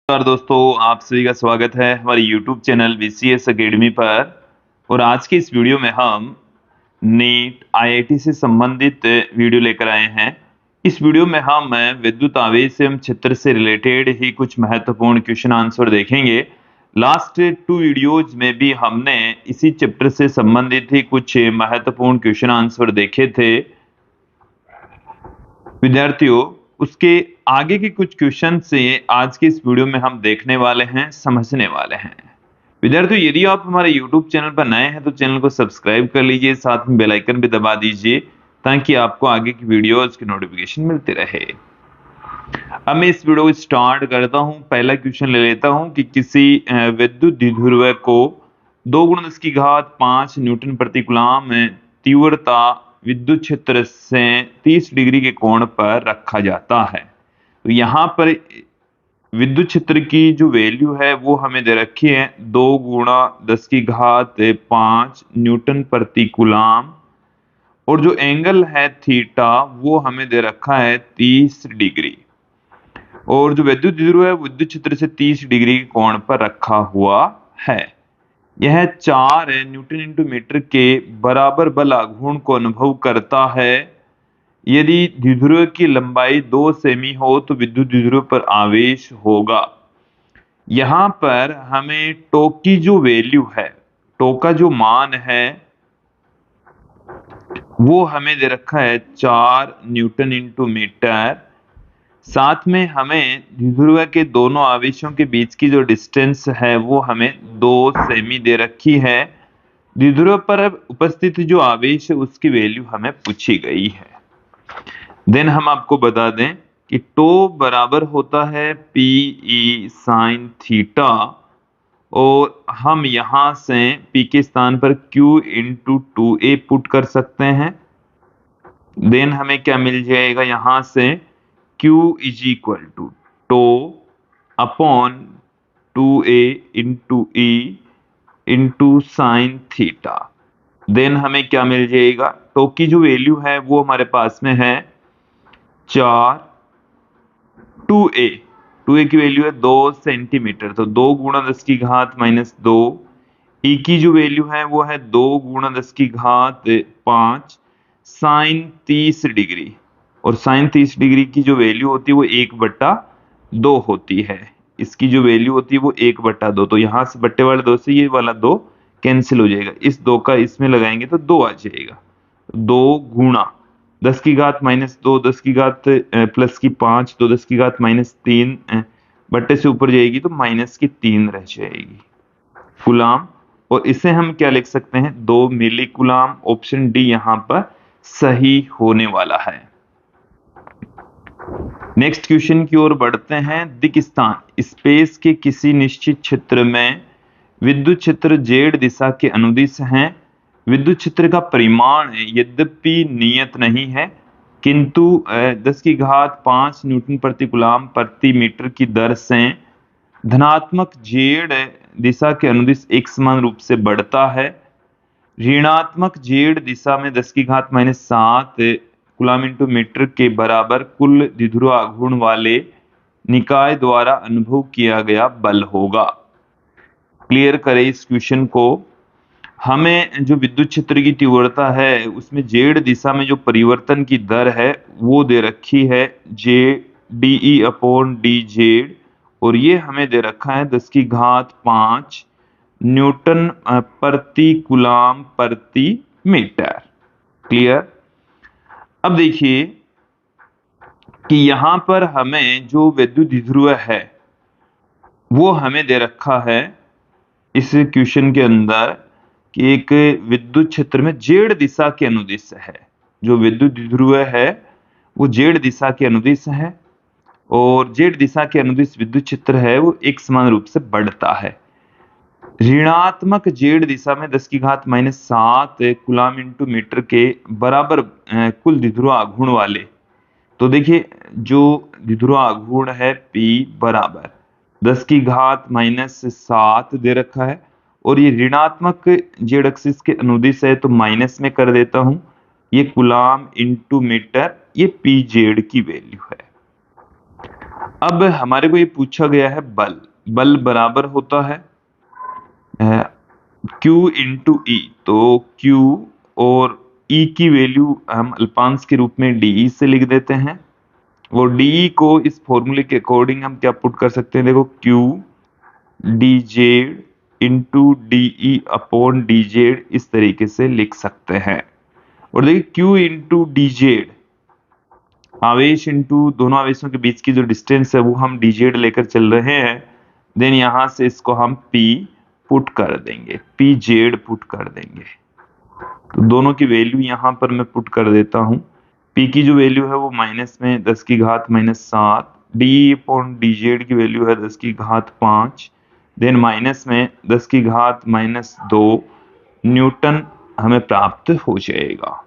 नमस्कार दोस्तों, आप सभी का स्वागत है हमारे YouTube चैनल VCS एकेडमी पर। और आज के इस वीडियो में हम नीट IIT से संबंधित वीडियो लेकर आए हैं। इस वीडियो में हम विद्युत आवेश एवं क्षेत्र से रिलेटेड ही कुछ महत्वपूर्ण क्वेश्चन आंसर देखेंगे। लास्ट 2 वीडियोज में भी हमने इसी चैप्टर से संबंधित ही कुछ महत्वपूर्ण क्वेश्चन आंसर देखे थे विद्यार्थियों। उसके आगे के कुछ क्वेश्चन से आज के इस वीडियो में हम देखने वाले हैं, समझने वाले हैं। विद्यार्थियों, यदि आप हमारे YouTube चैनल पर नए हैं तो चैनल को सब्सक्राइब कर लीजिए, साथ में बेल आइकन भी दबा दीजिए ताकि आपको आगे की वीडियोस की नोटिफिकेशन मिलती रहे। अब मैं इस वीडियो को स्टार्ट करता हूं। पहला क्वेश्चन ले लेता हूं कि किसी विद्युत द्विध्रुव को 2 × 10⁵ न्यूटन प्रति कूलम तीव्रता विद्युत क्षेत्र से 30 डिग्री के कोण पर रखा जाता है। तो यहाँ पर विद्युत क्षेत्र की जो वैल्यू है वो हमें दे रखी है 2 × 10⁵ न्यूटन प्रति कूलम, और जो एंगल है थीटा वो हमें दे रखा है 30 डिग्री, और जो विद्युत द्विध्रुव है विद्युत क्षेत्र से 30 डिग्री के कोण पर रखा हुआ है। यह 4 न्यूटन इंटू मीटर के बराबर बल आघूर्ण को अनुभव करता है। यदि द्विध्रुव की लंबाई 2 सेमी हो तो विद्युत द्विध्रुव पर आवेश होगा। यहाँ पर हमें टॉर्क की जो वैल्यू है, टॉर्क का जो मान है वो हमें दे रखा है 4 न्यूटन इंटू मीटर। साथ में हमें द्विध्रुव के दोनों आवेशों के बीच की जो डिस्टेंस है वो हमें 2 सेमी दे रखी है। द्विध्रुव पर उपस्थित जो आवेश है उसकी वैल्यू हमें पूछी गई है। देन हम आपको बता दें कि टो बराबर होता है PE sin थीटा, और हम यहां से P के स्थान पर Q × 2A पुट कर सकते हैं। देन हमें क्या मिल जाएगा, यहां से Q = tau upon 2A × E × sin theta. Then हमें क्या मिल जाएगा, टो की जो वैल्यू है वो हमारे पास में है 4, 2A की वैल्यू है 2 सेंटीमीटर, तो 2 × 10⁻²। E की जो वैल्यू है वो है 2 × 10⁵ साइन 30 डिग्री, और साइन 30 डिग्री की जो वैल्यू होती है वो 1/2 होती है। इसकी जो वैल्यू होती है वो 1/2, तो यहाँ से बट्टे वाले 2 से ये वाला 2 कैंसिल हो जाएगा, इस 2 का इसमें लगाएंगे तो 2 आ जाएगा। 2 × 10⁻², 10 की घात प्लस की 5, तो 10 की घात -3 बट्टे से ऊपर जाएगी तो -3 रह जाएगी कूलम। और इसे हम क्या लिख सकते हैं, 2 मिली कूलम। ऑप्शन डी यहाँ पर सही होने वाला है। नेक्स्ट क्वेश्चन की ओर बढ़ते हैं। दिक् स्थान स्पेस के किसी निश्चित क्षेत्र में विद्युत क्षेत्र z दिशा के अनुदिश हैं। विद्युत क्षेत्र का परिमाण यद्यपि नियत नहीं है, किंतु 10⁵ न्यूटन प्रति कूलम प्रति मीटर की दर से धनात्मक z दिशा के अनुदिश एक समान रूप से बढ़ता है। ऋणात्मक z दिशा में 10⁻⁷ कूलम इंटू मीटर के बराबर कुल द्विध्रुव आघूर्ण वाले निकाय द्वारा अनुभव किया गया बल होगा। क्लियर करें इस क्वेश्चन को। हमें जो विद्युत क्षेत्र की तीव्रता है उसमें z दिशा में जो परिवर्तन की दर है वो दे रखी है JdE/dz, और ये हमें दे रखा है 10⁵ न्यूटन प्रति कूलम प्रति मीटर। क्लियर। अब देखिए कि यहां पर हमें जो विद्युत द्विध्रुव है वो हमें दे रखा है इस क्वेश्चन के अंदर कि एक विद्युत क्षेत्र में z दिशा के अनुदिश है। जो विद्युत द्विध्रुव है वो z दिशा के अनुदिश है, और z दिशा के अनुदिश विद्युत क्षेत्र है वो एक समान रूप से बढ़ता है। ऋणात्मक z दिशा में 10⁻⁷ कूलम इंटू मीटर के बराबर कुल द्विध्रुव आघूर्ण वाले, तो देखिए जो द्विध्रुव आघूर्ण है P बराबर 10⁻⁷ दे रखा है, और ये ऋणात्मक z एक्सिस के अनुदिश है तो माइनस में कर देता हूं। ये कूलम इंटू मीटर, ये Pz की वैल्यू है। अब हमारे को ये पूछा गया है बल। बल बराबर होता है Q इंटू ई। तो Q और E की वैल्यू हम अल्पांश के रूप में DE से लिख देते हैं। वो DE को इस फॉर्मूले के अकॉर्डिंग हम क्या पुट कर सकते हैं, देखो Q dz into DE upon dz इस तरीके से लिख सकते हैं। और देखिए Q इंटू dz आवेश इंटू दोनों आवेशों के बीच की जो डिस्टेंस है वो हम dz लेकर चल रहे हैं। देन यहां से इसको हम P पुट कर देंगे, PZ पुट कर देंगे। तो दोनों की वैल्यू यहां पर मैं पुट कर देता हूं। P की जो वैल्यू है वो माइनस में 10 की घात -7, DE अपॉन dz की वैल्यू है 10 की घात 5, देन माइनस में 10 की घात -2 न्यूटन हमें प्राप्त हो जाएगा।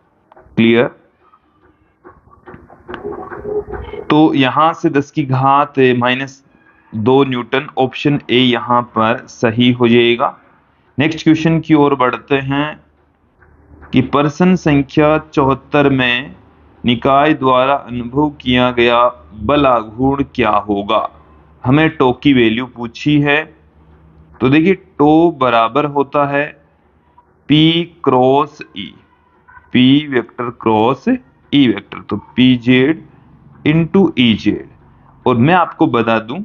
क्लियर। तो यहां से 10 की घात -2 न्यूटन, ऑप्शन ए यहां पर सही हो जाएगा। नेक्स्ट क्वेश्चन की ओर बढ़ते हैं कि प्रश्न संख्या 74 में निकाय द्वारा अनुभव किया गया बल आघूर्ण क्या होगा। हमें टो की वैल्यू पूछी है। तो देखिए टो बराबर होता है P cross E, P vector cross E vector, तो PZ इंटू EZ। और मैं आपको बता दूं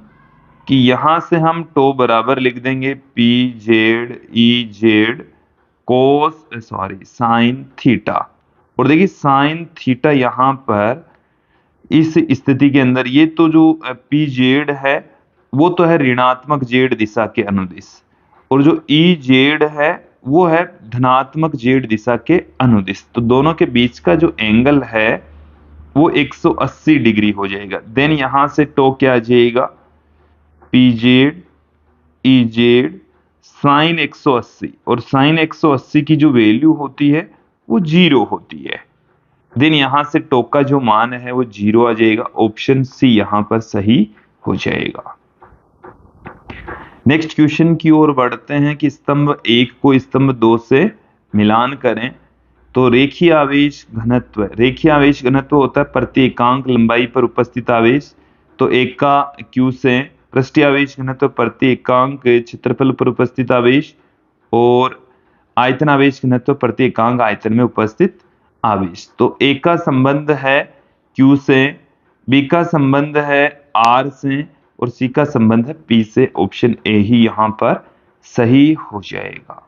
कि यहां से हम टो बराबर लिख देंगे PZ साइन थीटा। और देखिए साइन थीटा यहां पर इस स्थिति के अंदर ये तो जो PZ है वो तो है ऋणात्मक Z दिशा के अनुदिश, और जो EZ है वो है धनात्मक Z दिशा के अनुदिश। तो दोनों के बीच का जो एंगल है वो 180 डिग्री हो जाएगा। देन यहां से टो क्या आ जाएगा, PZ EZ साइन 180, और साइन 180 की जो वैल्यू होती है वो 0 होती है। देन यहां से टो का जो मान है वो 0 आ जाएगा। ऑप्शन सी यहां पर सही हो जाएगा। नेक्स्ट क्वेश्चन की ओर बढ़ते हैं कि स्तंभ 1 को स्तंभ 2 से मिलान करें। तो रेखीय आवेश घनत्व होता है प्रति एकांक लंबाई पर उपस्थित आवेश। तो एक का Q से पृष्ठीय आवेश घनत्व प्रति एकांक क्षेत्रफल पर उपस्थित आवेश, और आयतन आवेश घनत्व प्रति एकांक आयतन में उपस्थित आवेश। तो ए का संबंध है Q से, बी का संबंध है R से, और सी का संबंध है P से। ऑप्शन ए ही यहां पर सही हो जाएगा।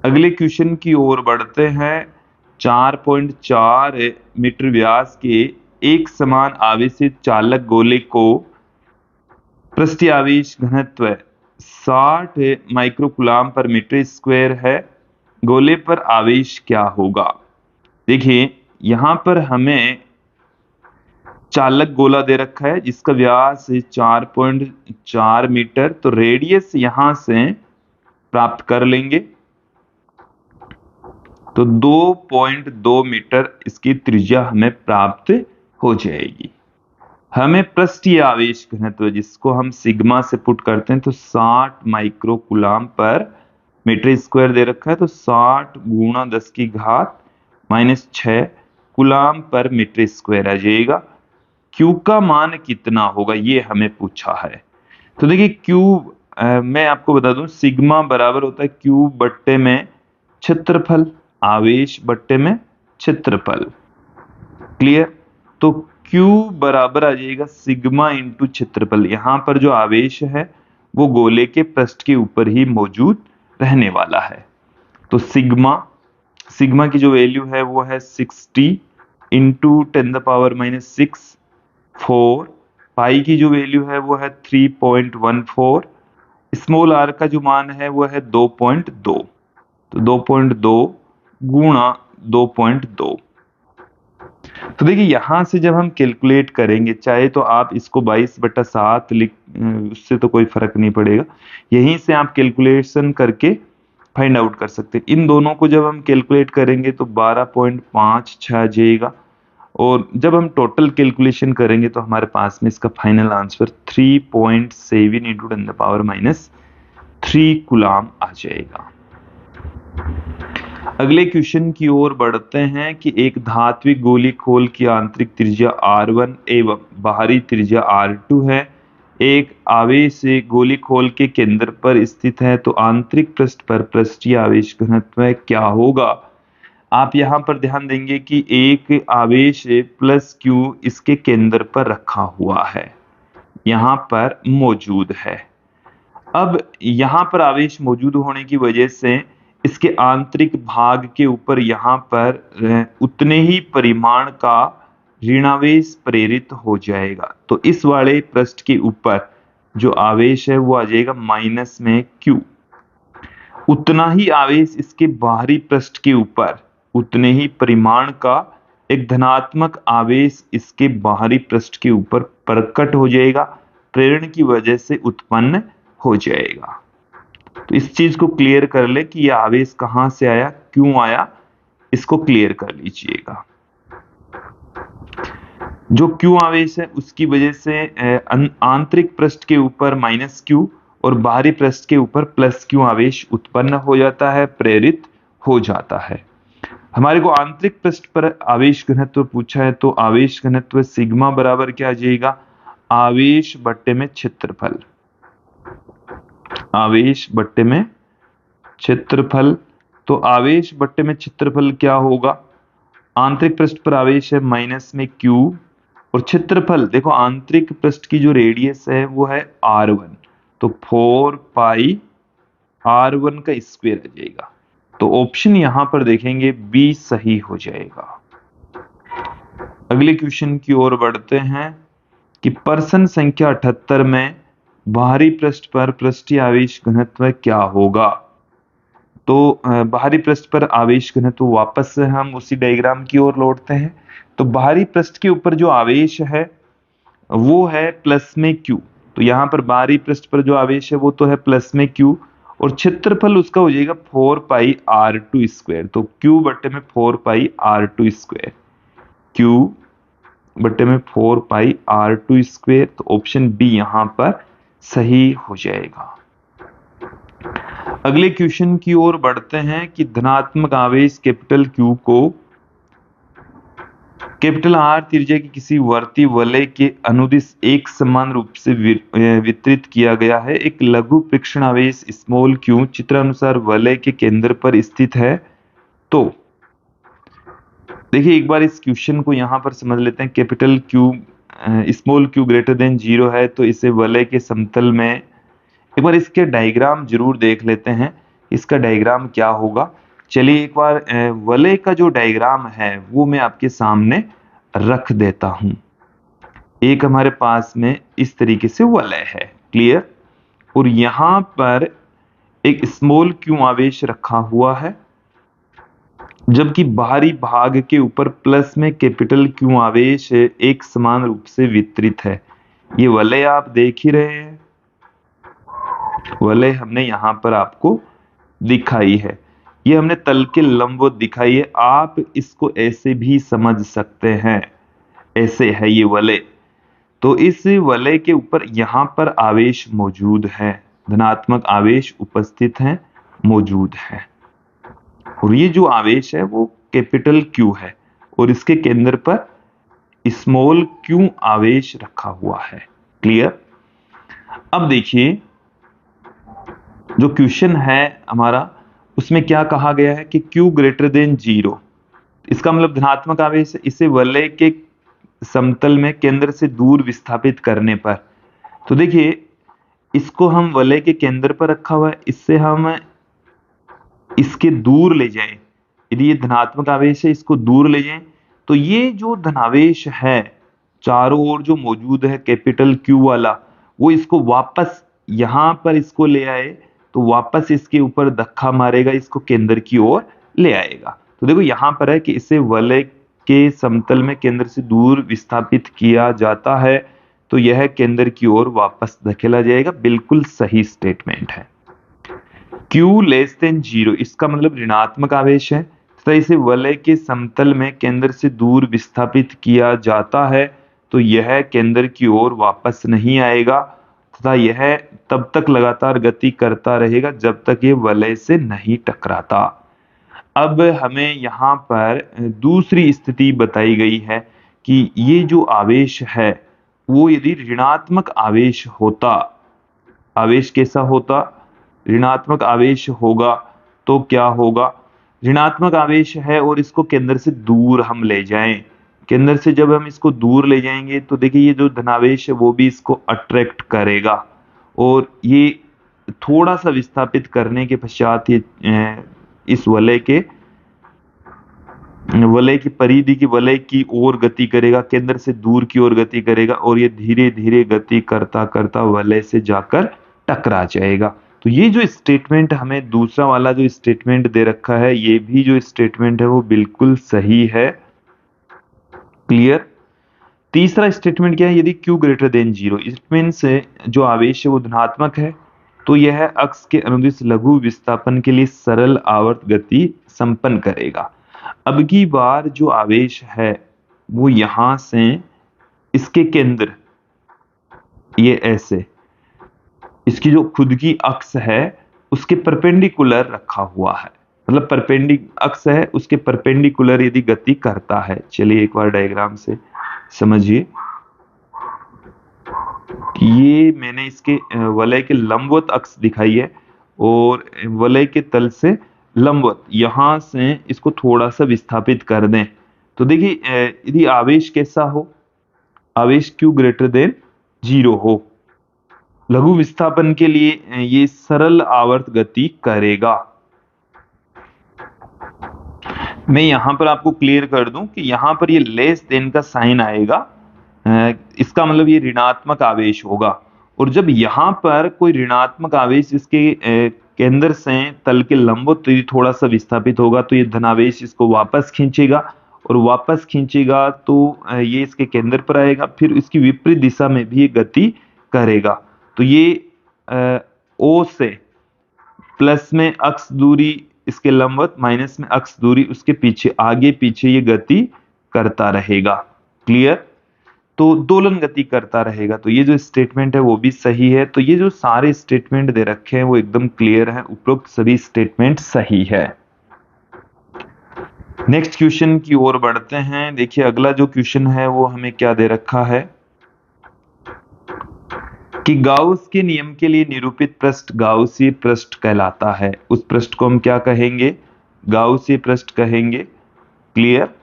अगले क्वेश्चन की ओर बढ़ते हैं। 4.4 मीटर व्यास के एक समान आवेशित चालक गोले को पृष्ठीय आवेश घनत्व 60 माइक्रोकुलाम पर मीटर स्क्वायर है। गोले पर आवेश क्या होगा। देखिए यहां पर हमें चालक गोला दे रखा है जिसका व्यास 4.4 मीटर। तो रेडियस यहां से प्राप्त कर लेंगे। तो 2.2 मीटर इसकी त्रिज्या हमें प्राप्त हो जाएगी। हमें पृष्ठीय आवेश घनत्व जिसको हम सिग्मा से पुट करते हैं, तो 60 माइक्रोकुलाम पर मीटर स्क्वायर दे रखा है। तो 60 गुणा 10 की घात -6 कुलाम पर मीटर स्क्वायर आ जाएगा। Q का मान कितना होगा ये हमें पूछा है। तो देखिए Q मैं आपको बता दूं सिग्मा बराबर होता है Q बट्टे में क्षेत्रफल, आवेश बट्टे में क्षेत्रफल। क्लियर। तो Q बराबर आ जाएगा सिग्मा इंटू क्षेत्रफल। यहां पर जो आवेश है वो गोले के पृष्ठ के ऊपर ही मौजूद रहने वाला है। तो सिग्मा की जो वैल्यू है वो है 60 इंटू 10⁻⁻6 4। पाई की जो वैल्यू है वो है 3.14। स्मॉल आर का जो मान है वो है 2.2। तो 2.2 गुणा 2.2। तो देखिए यहां से जब हम कैलकुलेट करेंगे, चाहे तो आप इसको 22/7 लिख, उससे तो कोई फर्क नहीं पड़ेगा। यहीं से आप कैलकुलेशन करके फाइंड आउट कर सकते हैं। इन दोनों को जब हम कैलकुलेट करेंगे तो 12.56 आ जाएगा। और जब हम टोटल कैलकुलेशन करेंगे तो हमारे पास में इसका फाइनल आंसर 3.7 इंटू 10⁻³ कुलाम आ जाएगा। अगले क्वेश्चन की ओर बढ़ते हैं कि एक धात्विक गोली खोल की आंतरिक त्रिज्या R1 एवं बाहरी त्रिज्या R2 है। एक आवेश गोली खोल के केंद्र पर स्थित है, तो आंतरिक पृष्ठ पर पृष्ठीय आवेश घनत्व क्या होगा? आप यहाँ पर ध्यान देंगे कि एक आवेश प्लस Q इसके केंद्र पर रखा हुआ है, यहाँ पर मौजूद है। अब यहाँ पर आवेश मौजूद होने की वजह से इसके आंतरिक भाग के ऊपर यहाँ पर उतने ही परिमाण का ऋणावेश प्रेरित हो जाएगा। तो इस वाले पृष्ठ के ऊपर जो आवेश है वो आ जाएगा माइनस में Q। उतना ही आवेश इसके बाहरी पृष्ठ के ऊपर उतने ही परिमाण का एक धनात्मक आवेश इसके बाहरी पृष्ठ के ऊपर प्रकट हो जाएगा, प्रेरण की वजह से उत्पन्न हो जाएगा। तो इस चीज को क्लियर कर ले कि यह आवेश कहां से आया, क्यों आया, इसको क्लियर कर लीजिएगा। जो Q आवेश है उसकी वजह से आंतरिक पृष्ठ के ऊपर माइनस Q और बाहरी पृष्ठ के ऊपर प्लस Q आवेश उत्पन्न हो जाता है, प्रेरित हो जाता है। हमारे को आंतरिक पृष्ठ पर आवेश घनत्व पूछा है, तो आवेश घनत्व सिग्मा बराबर क्या आ जाएगा, आवेश बट्टे में क्षेत्रफल। आवेश बट्टे में क्षेत्रफल, तो आवेश बट्टे में क्षेत्रफल क्या होगा, आंतरिक पृष्ठ पर आवेश है माइनस में Q और क्षेत्रफल देखो आंतरिक पृष्ठ की जो रेडियस है वो है R1, तो 4 पाई R1 का स्क्वायर आ जाएगा। तो ऑप्शन यहां पर देखेंगे बी सही हो जाएगा। अगले क्वेश्चन की ओर बढ़ते हैं कि प्रश्न संख्या 78 में बाहरी पृष्ठ पर पृष्ठीय आवेश घनत्व क्या होगा? तो बाहरी पृष्ठ पर आवेश घनत्व वापस से हम उसी डायग्राम की ओर लौटते हैं। तो बाहरी पृष्ठ के ऊपर जो आवेश है वो है प्लस में Q, तो यहाँ पर बाहरी पृष्ठ पर जो आवेश है वो तो है प्लस में Q और क्षेत्रफल उसका हो जाएगा 4 पाई R2 स्क्वायर। तो Q बट्टे में 4 पाई R2 स्क्वायर, Q बट्टे में 4 पाई R2 स्क्वायर, तो ऑप्शन बी यहाँ पर सही हो जाएगा। अगले क्वेश्चन की ओर बढ़ते हैं कि धनात्मक आवेश कैपिटल Q को कैपिटल R त्रिज्या की किसी वर्तीय वलय के अनुदिश एक समान रूप से वितरित किया गया है। एक लघु परीक्षण आवेश स्मॉल q चित्रानुसार वलय के केंद्र पर स्थित है। तो देखिए एक बार इस क्वेश्चन को यहां पर समझ लेते हैं। Capital Q small q greater than 0 है, तो इसे वलय के समतल में एक बार इसके डायग्राम जरूर देख लेते हैं, इसका डायग्राम क्या होगा। चलिए एक बार वलय का जो डायग्राम है वो मैं आपके सामने रख देता हूं। एक हमारे पास में इस तरीके से वलय है, क्लियर, और यहां पर एक स्मॉल q आवेश रखा हुआ है, जबकि बाहरी भाग के ऊपर प्लस में कैपिटल Q आवेश एक समान रूप से वितरित है। ये वलय आप देख ही रहे हैं, वलय हमने यहां पर आपको दिखाई है, ये हमने तल के लंबवत दिखाई है। आप इसको ऐसे भी समझ सकते हैं, ऐसे है ये वलय। तो इस वलय के ऊपर यहां पर आवेश मौजूद है, धनात्मक आवेश उपस्थित है, मौजूद है, और ये जो आवेश है वो कैपिटल Q है और इसके केंद्र पर स्मॉल q आवेश रखा हुआ है, क्लियर। अब देखिए जो क्वेश्चन है हमारा उसमें क्या कहा गया है कि Q ग्रेटर देन 0, इसका मतलब धनात्मक आवेश है, इसे वलय के समतल में केंद्र से दूर विस्थापित करने पर। तो देखिए इसको हम वलय के केंद्र पर रखा हुआ है, इससे हम इसके दूर ले जाएं, यदि ये धनात्मक आवेश है इसको दूर ले जाएं, तो ये जो धनावेश है चारों ओर जो मौजूद है कैपिटल Q वाला, वो इसको वापस यहां पर इसको ले आए तो वापस इसके ऊपर धक्का मारेगा, इसको केंद्र की ओर ले आएगा। तो देखो यहां पर है कि इसे वलय के समतल में केंद्र से दूर विस्थापित किया जाता है, तो यह केंद्र की ओर वापस धकेला जाएगा। बिल्कुल सही स्टेटमेंट है। Q लेस देन 0, इसका मतलब ऋणात्मक आवेश है तथा इसे वलय के समतल में केंद्र से दूर विस्थापित किया जाता है, तो यह केंद्र की ओर वापस नहीं आएगा तथा यह तब तक लगातार गति करता रहेगा जब तक ये वलय से नहीं टकराता। अब हमें यहाँ पर दूसरी स्थिति बताई गई है कि ये जो आवेश है वो यदि ऋणात्मक आवेश होता, आवेश कैसा होता, ऋणात्मक आवेश होगा तो क्या होगा, ऋणात्मक आवेश है और इसको केंद्र से दूर हम ले जाएं, केंद्र से जब हम इसको दूर ले जाएंगे तो देखिए ये जो धनावेश है वो भी इसको अट्रैक्ट करेगा और ये थोड़ा सा विस्थापित करने के पश्चात ये इस वलय की परिधि की वलय की ओर गति करेगा, केंद्र से दूर की ओर गति करेगा और ये धीरे धीरे गति करता करता वलय से जाकर टकरा जाएगा। तो ये जो स्टेटमेंट हमें दूसरा वाला जो स्टेटमेंट दे रखा है, ये भी जो स्टेटमेंट है वो बिल्कुल सही है। क्लियर। तीसरा स्टेटमेंट क्या है, यदि Q greater than 0, it means जो आवेश है वो धनात्मक है तो यह अक्ष के अनुदिश लघु विस्थापन के लिए सरल आवर्त गति संपन्न करेगा। अब की बार जो आवेश है वो यहां से इसके केंद्र, ये ऐसे इसकी जो खुद की अक्ष है उसके परपेंडिकुलर रखा हुआ है, मतलब अक्ष है उसके परपेंडिकुलर यदि गति करता है। चलिए एक बार डायग्राम से समझिए कि ये मैंने इसके वलय के लंबवत अक्ष दिखाई है और वलय के तल से लंबवत यहां से इसको थोड़ा सा विस्थापित कर दें तो देखिए यदि आवेश कैसा हो, आवेश Q ग्रेटर देन 0 हो, लघु विस्थापन के लिए ये सरल आवर्त गति करेगा। मैं यहां पर आपको क्लियर कर दूं कि यहां पर ये लेस देन का साइन आएगा, इसका मतलब ये ऋणात्मक आवेश होगा और जब यहां पर कोई ऋणात्मक आवेश इसके केंद्र से तल के लंबवत थोड़ा सा विस्थापित होगा तो ये धनावेश इसको वापस खींचेगा और वापस खींचेगा तो ये इसके केंद्र पर आएगा, फिर इसकी विपरीत दिशा में भी ये गति करेगा। तो ये O से प्लस में अक्ष दूरी इसके लंबवत, माइनस में अक्ष दूरी उसके पीछे आगे पीछे ये गति करता रहेगा। क्लियर। तो दोलन गति करता रहेगा। तो ये जो स्टेटमेंट है वो भी सही है। तो ये जो सारे स्टेटमेंट दे रखे हैं वो एकदम क्लियर है, उपरोक्त सभी स्टेटमेंट सही है। नेक्स्ट क्वेश्चन की ओर बढ़ते हैं। देखिए अगला जो क्वेश्चन है वो हमें क्या दे रखा है कि गाउस के नियम के लिए निरूपित पृष्ठ गाउसीय पृष्ठ कहलाता है। उस पृष्ठ को हम क्या कहेंगे, गाउसीय पृष्ठ कहेंगे। क्लियर।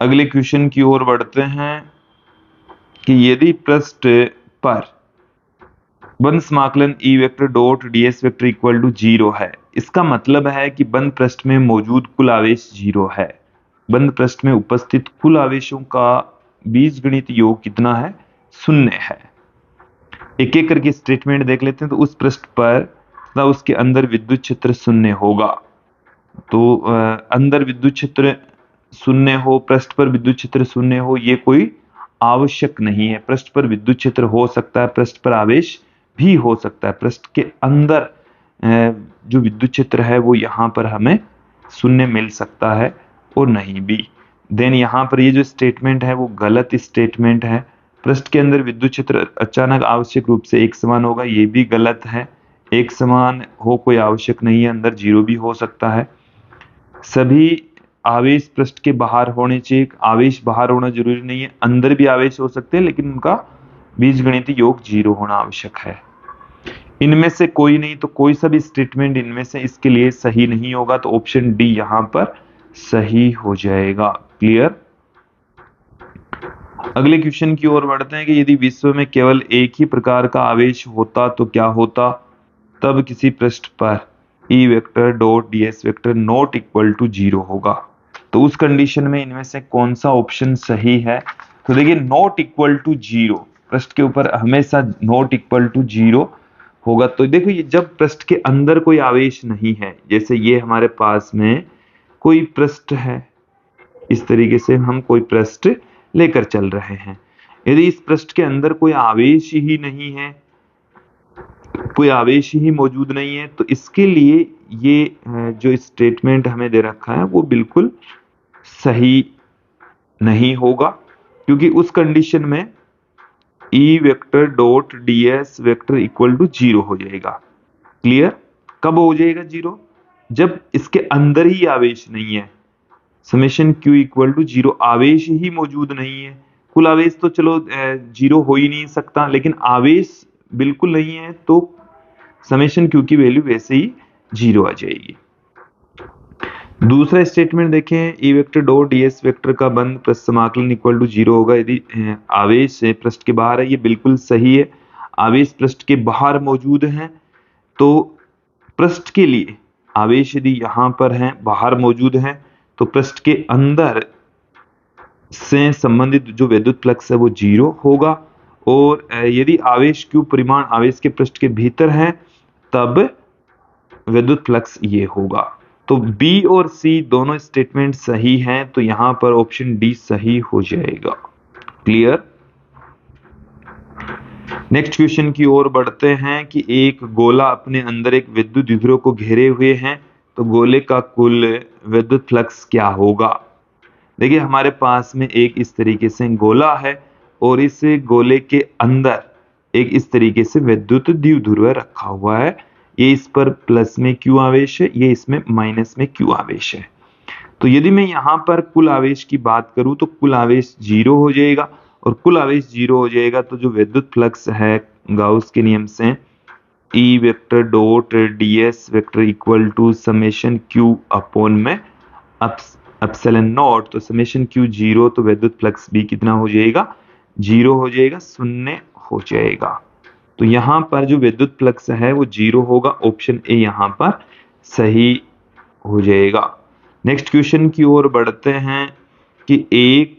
अगले क्वेश्चन की ओर बढ़ते हैं कि यदि पृष्ठ पर बंध समाकलन E vector dot ds vector equal to 0 है, इसका मतलब है कि बंध पृष्ठ में मौजूद कुल आवेश 0 है। बंध पृष्ठ में उपस्थित कुल आवेशों का बीजगणित योग कितना है, 0 है। एक एक करके स्टेटमेंट देख लेते हैं। तो उस पृष्ठ पर तथा उसके अंदर विद्युत क्षेत्र 0 होगा। तो अंदर विद्युत क्षेत्र 0 हो, पृष्ठ पर विद्युत क्षेत्र 0 हो, ये कोई आवश्यक नहीं है। पृष्ठ पर विद्युत क्षेत्र हो सकता है, पृष्ठ पर आवेश भी हो सकता है। पृष्ठ के अंदर जो विद्युत क्षेत्र है वो यहाँ पर हमें 0 मिल सकता है और नहीं भी। देन यहाँ पर ये जो स्टेटमेंट है वो गलत स्टेटमेंट है। पृष्ठ के अंदर विद्युत क्षेत्र अचानक आवश्यक रूप से एक समान होगा, ये भी गलत है। एक समान हो कोई आवश्यक नहीं है, अंदर 0 भी हो सकता है। सभी आवेश पृष्ठ के बाहर होने चाहिए। आवेश बाहर होना जरूरी नहीं है, अंदर भी आवेश हो सकते हैं लेकिन उनका बीजगणितीय योग 0 होना आवश्यक है। इनमें से कोई नहीं, तो कोई सा भी स्टेटमेंट इनमें से इसके लिए सही नहीं होगा। तो ऑप्शन डी यहां पर सही हो जाएगा। क्लियर। अगले क्वेश्चन की ओर बढ़ते हैं कि यदि विश्व में केवल एक ही प्रकार का आवेश होता तो क्या होता, तब किसी पृष्ठ पर E vector dot ds vector not equal to 0 होगा। तो उस कंडीशन में इनमें से कौन सा ऑप्शन सही है। तो देखिए नॉट इक्वल टू 0, पृष्ठ के ऊपर हमेशा नॉट इक्वल टू 0 होगा। तो देखो ये जब पृष्ठ के अंदर कोई आवेश नहीं है, जैसे ये हमारे पास में कोई पृष्ठ है, इस तरीके से हम कोई पृष्ठ लेकर चल रहे हैं, यदि इस पृष्ठ के अंदर कोई आवेश ही नहीं है, कोई आवेश ही मौजूद नहीं है, तो इसके लिए ये जो स्टेटमेंट हमें दे रखा है वो बिल्कुल सही नहीं होगा, क्योंकि उस कंडीशन में E vector dot ds vector equal to 0 हो जाएगा। क्लियर। कब हो जाएगा 0, जब इसके अंदर ही आवेश नहीं है, समेशन क्यू इक्वल टू 0, आवेश ही मौजूद नहीं है। कुल आवेश तो चलो 0 हो ही नहीं सकता, लेकिन आवेश बिल्कुल नहीं है तो समेशन क्यू की वैल्यू वैसे ही 0 आ जाएगी। दूसरा स्टेटमेंट देखें, ई वेक्टर डॉट डीएस वेक्टर का बंद पृष्ठ समाकलन इक्वल टू 0 होगा यदि आवेश पृष्ठ के बाहर है। ये बिल्कुल सही है, आवेश पृष्ठ के बाहर मौजूद है तो पृष्ठ के लिए आवेश यदि यहाँ पर है, बाहर मौजूद है, तो पृष्ठ के अंदर से संबंधित जो विद्युत फ्लक्स है वो 0 होगा। और यदि आवेश क्यू परिमाण आवेश के पृष्ठ के भीतर है तब विद्युत फ्लक्स ये होगा। तो बी और सी दोनों स्टेटमेंट सही हैं, तो यहां पर ऑप्शन डी सही हो जाएगा। क्लियर। नेक्स्ट क्वेश्चन की ओर बढ़ते हैं कि एक गोला अपने अंदर एक विद्युत द्विध्रुव को घेरे हुए हैं, तो गोले का कुल विद्युत फ्लक्स क्या होगा। देखिए हमारे पास में एक इस तरीके से गोला है और इस गोले के अंदर एक इस तरीके से विद्युत द्विध्रुव रखा हुआ है। ये इस पर प्लस में क्यू आवेश है, ये इसमें माइनस में क्यू आवेश है। तो यदि मैं यहाँ पर कुल आवेश की बात करूं तो कुल आवेश 0 हो जाएगा, और कुल आवेश 0 हो जाएगा तो जो विद्युत फ्लक्स है गाउस के नियम से E vector dot ds vector equal to summation Q upon में एप्सिलॉन नॉट। तो समेशन क्यू 0 तो विद्युत फ्लक्स भी कितना हो जाएगा, 0 हो जाएगा, 0 हो जाएगा। तो यहां पर जो विद्युत फ्लक्स है वो 0 होगा, ऑप्शन ए यहां पर सही हो जाएगा। नेक्स्ट क्वेश्चन की ओर बढ़ते हैं कि एक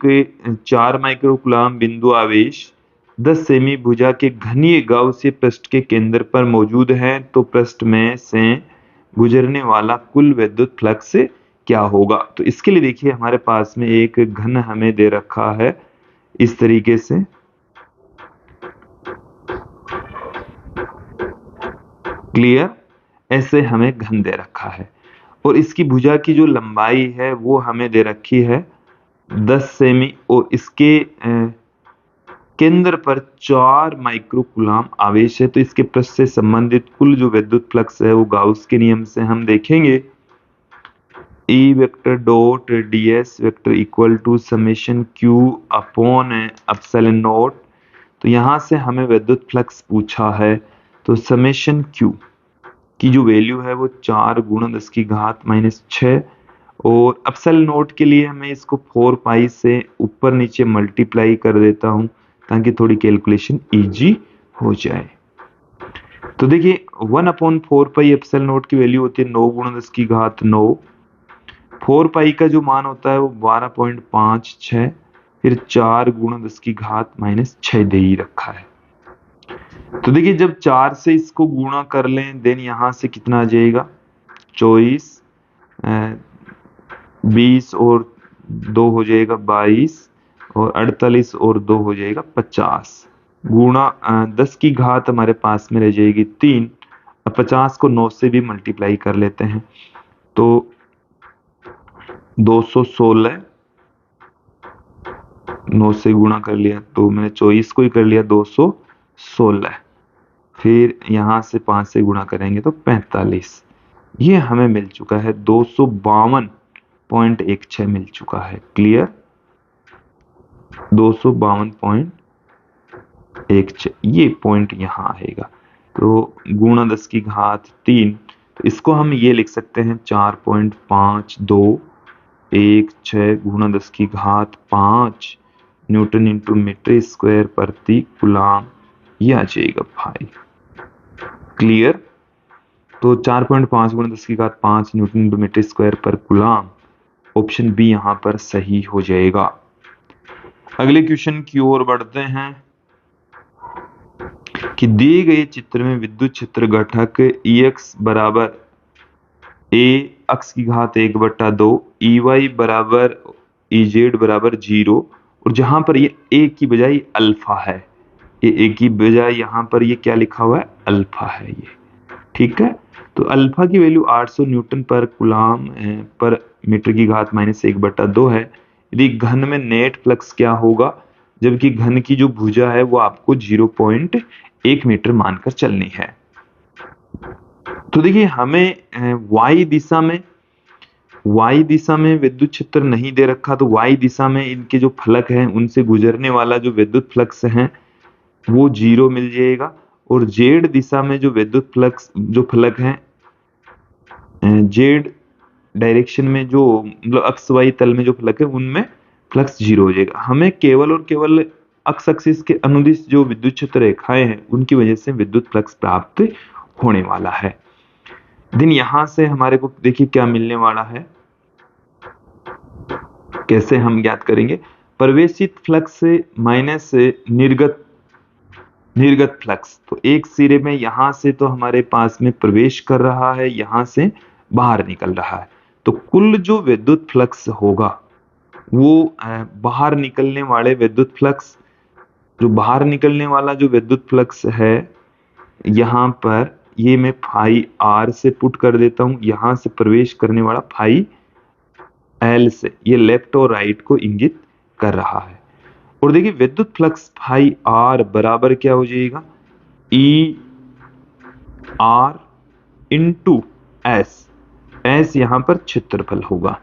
4 माइक्रोकूलम बिंदु आवेश 10 सेमी भुजा के घनीय गाउसीय पृष्ठ के केंद्र पर मौजूद है, तो पृष्ठ में से गुजरने वाला कुल विद्युत फ्लक्स क्या होगा। तो इसके लिए देखिए हमारे पास में एक घन हमें दे रखा है इस तरीके से, क्लियर, ऐसे हमें घन दे रखा है और इसकी भुजा की जो लंबाई है वो हमें दे रखी है 10 सेमी और इसके केंद्र पर 4 माइक्रोकूलम आवेश है। तो इसके पृष्ठ से संबंधित कुल जो विद्युत फ्लक्स है वो गाउस के नियम से हम देखेंगे E vector dot ds vector equal to summation Q upon epsilon naught. तो यहां से हमें विद्युत फ्लक्स पूछा है, तो समेशन क्यू की जो वैल्यू है वो 4 गुणा 10 की घात -6 और एप्सिलॉन नॉट के लिए मैं इसको 4 पाई से ऊपर नीचे मल्टीप्लाई कर देता हूं ताकि थोड़ी कैलकुलेशन इजी हो जाए। तो देखिए 1/4 पाई एप्सिलॉन नॉट की वैल्यू होती है 9 गुणा 10 की घात 9। 4 पाई का जो मान होता है वो 12.56, फिर 4 गुणा 10 की घात -6 दे ही रखा है। तो देखिए जब 4 से इसको गुणा कर लें देन यहां से कितना आ जाएगा, 24, 20 और 2 हो जाएगा 22 और 48 और 2 हो जाएगा 50 गुणा 10 की घात हमारे पास में रह जाएगी 3। अब 50 को 9 से भी मल्टीप्लाई कर लेते हैं तो 216, 9 से गुणा कर लिया तो मैंने 24 को ही कर लिया 216, फिर यहां से 5 से गुणा करेंगे तो 45। ये हमें मिल चुका है 252.16 मिल चुका है। क्लियर, 252.16 ये पॉइंट यहां आएगा। तो गुणा 10 की घात 3, तो इसको हम ये लिख सकते हैं 4.5216 गुणा 10 की घात 5 न्यूटन इंटू मीटर स्क्वायर प्रति कूलम, ये आ जाएगा भाई। क्लियर, तो 4.5 गुणा 10 की घात 5 न्यूटन इंटू मीटर स्क्वायर पर कूलम, ऑप्शन बी यहां पर सही हो जाएगा। अगले क्वेश्चन की ओर बढ़ते हैं कि दिए गए चित्र में विद्युत क्षेत्र घटक Ex बराबर a अक्ष की घात 1/2, Ey बराबर Ez बराबर 0 और जहां पर ये a की बजाय अल्फा है, ये a की बजाय यहां पर ये क्या लिखा हुआ है, अल्फा है ये, ठीक है। तो अल्फा की वैल्यू 800 न्यूटन पर कूलम पर मीटर की घात -1/2 है। यदि घन में नेट फ्लक्स क्या होगा, जबकि घन की जो भुजा है वो आपको 0.1 मीटर मानकर चलनी है। तो देखिए हमें वाई दिशा में विद्युत क्षेत्र नहीं दे रखा, तो वाई दिशा में इनके जो फलक हैं उनसे गुजरने वाला जो विद्युत फ्लक्स है वो 0 मिल जाएगा। और जेड दिशा में जो विद्युत फ्लक्स जो फलक है, जेड डायरेक्शन में जो मतलब अक्ष वाई तल में जो फलक है उनमें फ्लक्स 0 हो जाएगा। हमें केवल और केवल अक्ष एक्सिस के अनुदिश जो विद्युत क्षेत्र रेखाएं हैं उनकी वजह से विद्युत फ्लक्स प्राप्त होने वाला है। दिन यहां से हमारे को देखिए क्या मिलने वाला है, कैसे हम ज्ञात करेंगे। प्रवेशित फ्लक्स से माइनस निर्गत फ्लक्स, तो एक सिरे में यहां से तो हमारे पास में प्रवेश कर रहा है, यहां से बाहर निकल रहा है, तो कुल जो विद्युत फ्लक्स होगा वो बाहर निकलने वाले विद्युत फ्लक्स, जो बाहर निकलने वाला जो विद्युत फ्लक्स है यहाँ पर ये मैं फाई आर से पुट कर देता हूं, यहां से प्रवेश करने वाला फाई एल से, ये लेफ्ट और राइट को इंगित कर रहा है। और देखिए विद्युत फ्लक्स फाई आर बराबर क्या हो जाएगा, E R into S, S यहां पर क्षेत्रफल होगा,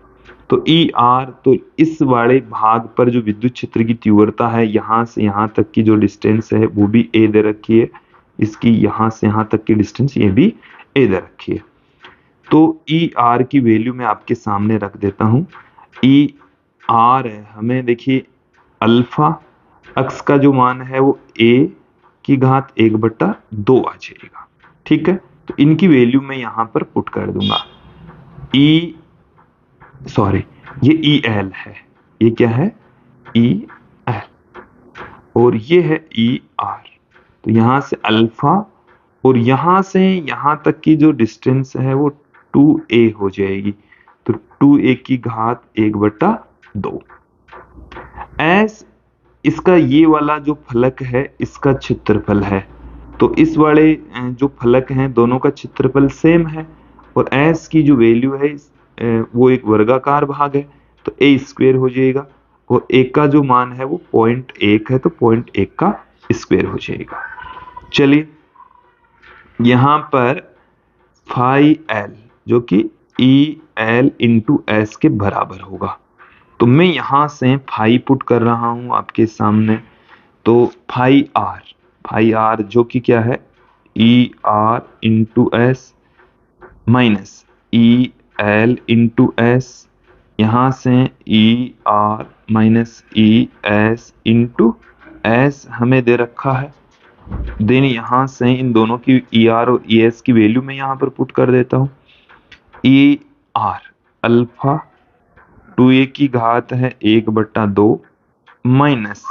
तो ई आर, तो इस वाले भाग पर जो विद्युत क्षेत्र की तीव्रता है यहां से यहां तक की जो डिस्टेंस है वो भी ए दे रखी है, इसकी यहां से यहां तक की डिस्टेंस ये भी ए दे रखी है। तो ई आर की वैल्यू मैं आपके सामने रख देता हूं। ई आर है हमें देखिए अल्फा अक्स का जो मान है वो ए की घात 1/2 आ जाएगा, ठीक है। तो इनकी वैल्यू मैं यहां पर पुट कर दूंगा। ई सॉरी ये ई एल है, ये क्या है ई एल, और ये है ई आर। तो यहां से अल्फा और यहां से यहां तक की जो डिस्टेंस है वो 2a हो जाएगी, तो 2a की घात 1/2। एस इसका ये वाला जो फलक है इसका क्षेत्रफल है, तो इस वाले जो फलक हैं दोनों का क्षेत्रफल सेम है, और एस की जो वैल्यू है वो एक वर्गाकार भाग है, तो ए स्क्वेयर हो जाएगा, और एक का जो मान है वो 0.1 है, तो 0.1 का स्क्वेयर हो जाएगा। चलिए यहां पर फाई एल जो कि ई एल इंटू एस के बराबर होगा, तो मैं यहां से फाई पुट कर रहा हूं आपके सामने, तो फाई आर जो कि क्या है E R into S minus E L into S, यहां से E R minus E S into S हमें दे रखा है। देन यहां से इन दोनों की ई आर और ई एस की वैल्यू मैं यहां पर पुट कर देता हूं। ई आर अल्फा 2a की घात है 1/2 माइनस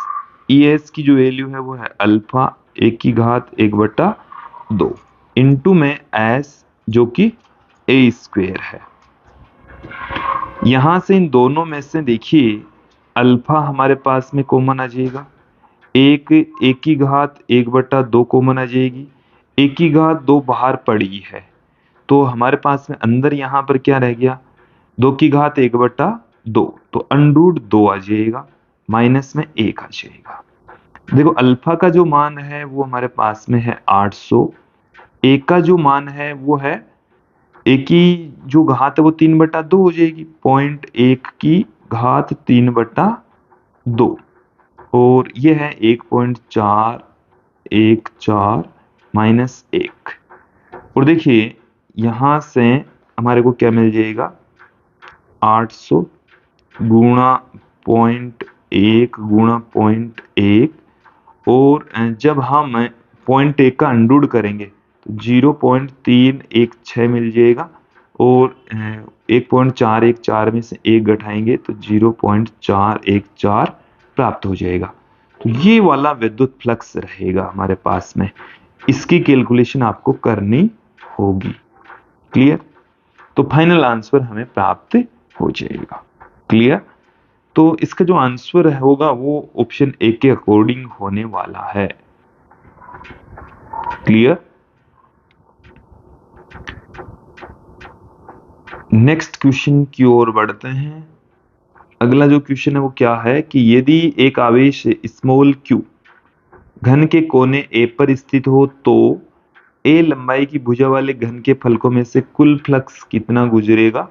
ई एस की जो वैल्यू है वो है अल्फा 1 की घात 1/2 इंटू में एस जो कि ए स्क्वेयर है। यहां से इन दोनों में से देखिए अल्फा हमारे पास में कॉमन आ जाएगा, एक की घात 1/2 कॉमन आ जाएगी, एक की घात 2 बाहर पड़ी है, तो हमारे पास में अंदर यहां पर क्या रह गया 2 की घात 1/2, तो अंडरूट 2 आ जाएगा, माइनस में 1 आ जाएगा। देखो अल्फा का जो मान है वो हमारे पास में है 800, एक का जो मान है वो है एक की जो घात है वो 3/2 हो जाएगी, 0.1 की घात 3/2, और ये है 1.414 माइनस 1। और देखिए यहां से हमारे को क्या मिल जाएगा 800 गुणा 0.1 गुणा 0.1, और जब हम 0.1 का अंडूड करेंगे तो 0.316 मिल जाएगा, और 1.414 में से 1 घटाएंगे तो 0.414 प्राप्त हो जाएगा। तो ये वाला विद्युत फ्लक्स रहेगा हमारे पास में, इसकी कैलकुलेशन आपको करनी होगी। क्लियर, तो फाइनल आंसर हमें प्राप्त हो जाएगा। क्लियर, तो इसका जो आंसर होगा वो ऑप्शन ए के अकॉर्डिंग होने वाला है। क्लियर, नेक्स्ट क्वेश्चन की ओर बढ़ते हैं। अगला जो क्वेश्चन है वो क्या है कि यदि एक आवेश स्मॉल q घन के कोने ए पर स्थित हो तो ए लंबाई की भुजा वाले घन के फलकों में से कुल फ्लक्स कितना गुजरेगा।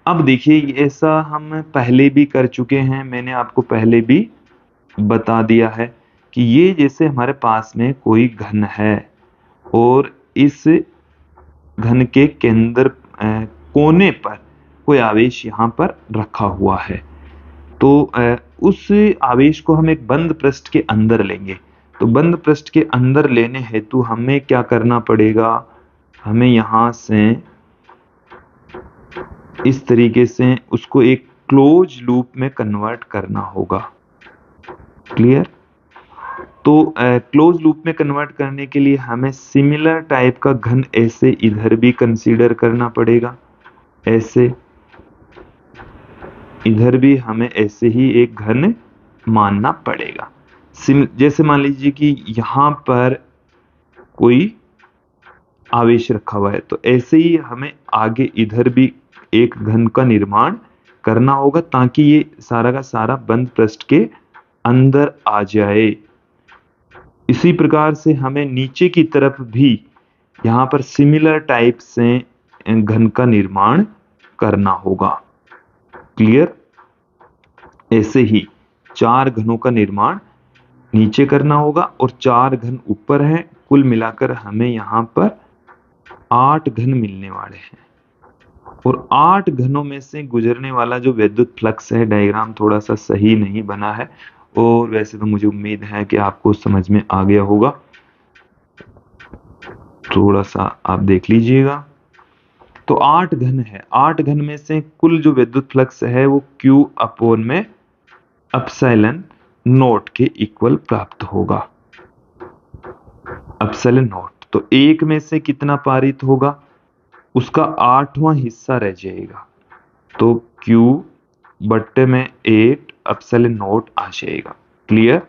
अब देखिए ऐसा हम पहले भी कर चुके हैं, मैंने आपको पहले भी बता दिया है कि ये जैसे हमारे पास में कोई घन है और इस घन के केंद्र कोने पर कोई आवेश यहाँ पर रखा हुआ है, तो उस आवेश को हम एक बंद पृष्ठ के अंदर लेंगे। तो बंद पृष्ठ के अंदर लेने हेतु हमें क्या करना पड़ेगा, हमें यहाँ से इस तरीके से उसको एक क्लोज लूप में कन्वर्ट करना होगा। क्लियर। तो क्लोज लूप में कन्वर्ट करने के लिए हमें सिमिलर टाइप का घन ऐसे इधर भी कंसीडर करना पड़ेगा, ऐसे इधर भी हमें ऐसे ही एक घन मानना पड़ेगा। जैसे मान लीजिए कि यहां पर कोई आवेश रखा हुआ है, तो ऐसे ही हमें आगे इधर भी एक घन का निर्माण करना होगा ताकि ये सारा का सारा बंद पृष्ठ के अंदर आ जाए। इसी प्रकार से हमें नीचे की तरफ भी यहाँ पर सिमिलर टाइप से घन का निर्माण करना होगा। क्लियर। ऐसे ही 4 घनों का निर्माण नीचे करना होगा और 4 घन ऊपर है, कुल मिलाकर हमें यहाँ पर 8 घन मिलने वाले हैं। और 8 घनों में से गुजरने वाला जो विद्युत फ्लक्स है, डायग्राम थोड़ा सा सही नहीं बना है और वैसे तो मुझे उम्मीद है कि आपको समझ में आ गया होगा, थोड़ा सा आप देख लीजिएगा। तो 8 घन है, 8 घन में से कुल जो विद्युत फ्लक्स है वो Q अपॉन में एप्सिलॉन नॉट के इक्वल प्राप्त होगा। एप्सिलॉन नॉट, तो 1 में से कितना पारित होगा, उसका 8वां हिस्सा रह जाएगा, तो Q बट्टे में 8 एप्सिलॉन नॉट आ जाएगा। क्लियर।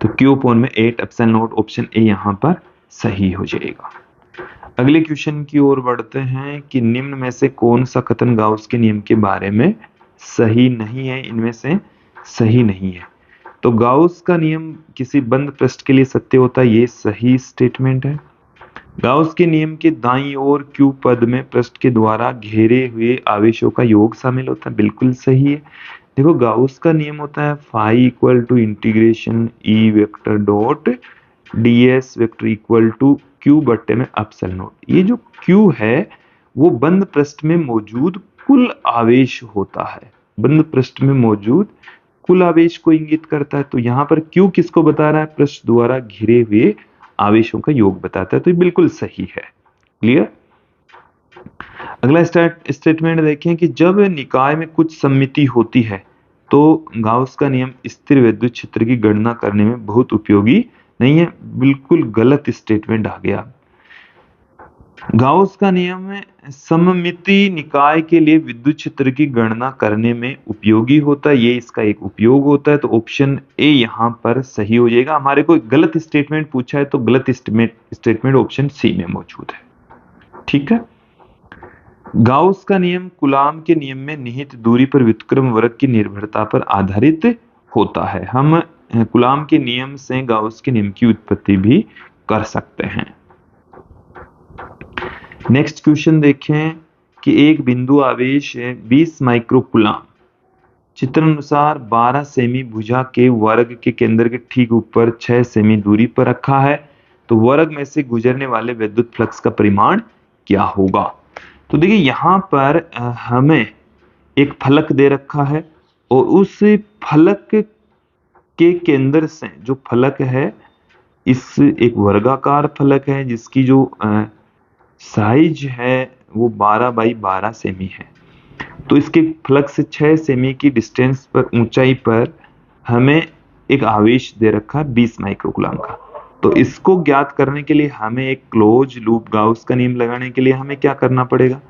तो Q अपॉन में 8 एप्सिलॉन नॉट, ऑप्शन ए यहां पर सही हो जाएगा। अगले क्वेश्चन की ओर बढ़ते हैं कि निम्न में से कौन सा कथन गाउस के नियम के बारे में सही नहीं है, इनमें से सही नहीं है। तो गाउस का नियम किसी बंद पृष्ठ के लिए सत्य होता है, ये सही स्टेटमेंट है। गाउस के नियम के दाईं ओर Q पद में पृष्ठ के द्वारा घेरे हुए आवेशों का योग शामिल होता है, बिल्कुल सही है। देखो गाउस का नियम होता है phi equal to integration E vector dot ds vector equal to Q बट्टे में एप्सिलॉन नॉट। ये जो Q है वो बंद पृष्ठ में मौजूद कुल आवेश होता है, बंद पृष्ठ में मौजूद कुल आवेश को इंगित करता है। तो यहाँ पर Q किसको बता रहा है, पृष्ठ द्वारा घिरे हुए आवेशों का योग बताता है, तो ये बिल्कुल सही है। क्लियर। अगला स्टेटमेंट देखें कि जब निकाय में कुछ सममिति होती है तो गाउस का नियम स्थिर विद्युत क्षेत्र की गणना करने में बहुत उपयोगी नहीं है, बिल्कुल गलत स्टेटमेंट आ गया। गाउस का नियम सममिति निकाय के लिए विद्युत क्षेत्र की गणना करने में उपयोगी होता है, ये इसका एक उपयोग होता है, तो ऑप्शन ए यहाँ पर सही हो जाएगा। हमारे को गलत स्टेटमेंट पूछा है तो गलत स्टेटमेंट ऑप्शन सी में मौजूद है। ठीक है। गाउस का नियम कूलॉम के नियम में निहित दूरी पर व्युत्क्रम वर्ग की निर्भरता पर आधारित होता है। हम कूलॉम के नियम से गाउस के नियम की उत्पत्ति भी कर सकते हैं। नेक्स्ट क्वेश्चन देखें कि एक बिंदु आवेश 20 माइक्रो कूलॉम चित्र अनुसार 12 सेमी भुजा के वर्ग के केंद्र के ठीक ऊपर 6 सेमी दूरी पर रखा है, तो वर्ग में से गुजरने वाले विद्युत फ्लक्स का परिमाण क्या होगा। तो देखिए यहाँ पर हमें एक फलक दे रखा है और उस फलक के केंद्र से जो फलक है, इस एक वर्गाकार फलक है जिसकी जो साइज है वो 12 बाई 12 सेमी है। तो इसके फलक से 6 सेमी की डिस्टेंस पर ऊंचाई पर हमें एक आवेश दे रखा है 20 माइक्रो कूलॉम का। तो इसको ज्ञात करने के लिए हमें एक क्लोज लूप, गाउस का नियम लगाने के लिए हमें क्या करना पड़ेगा,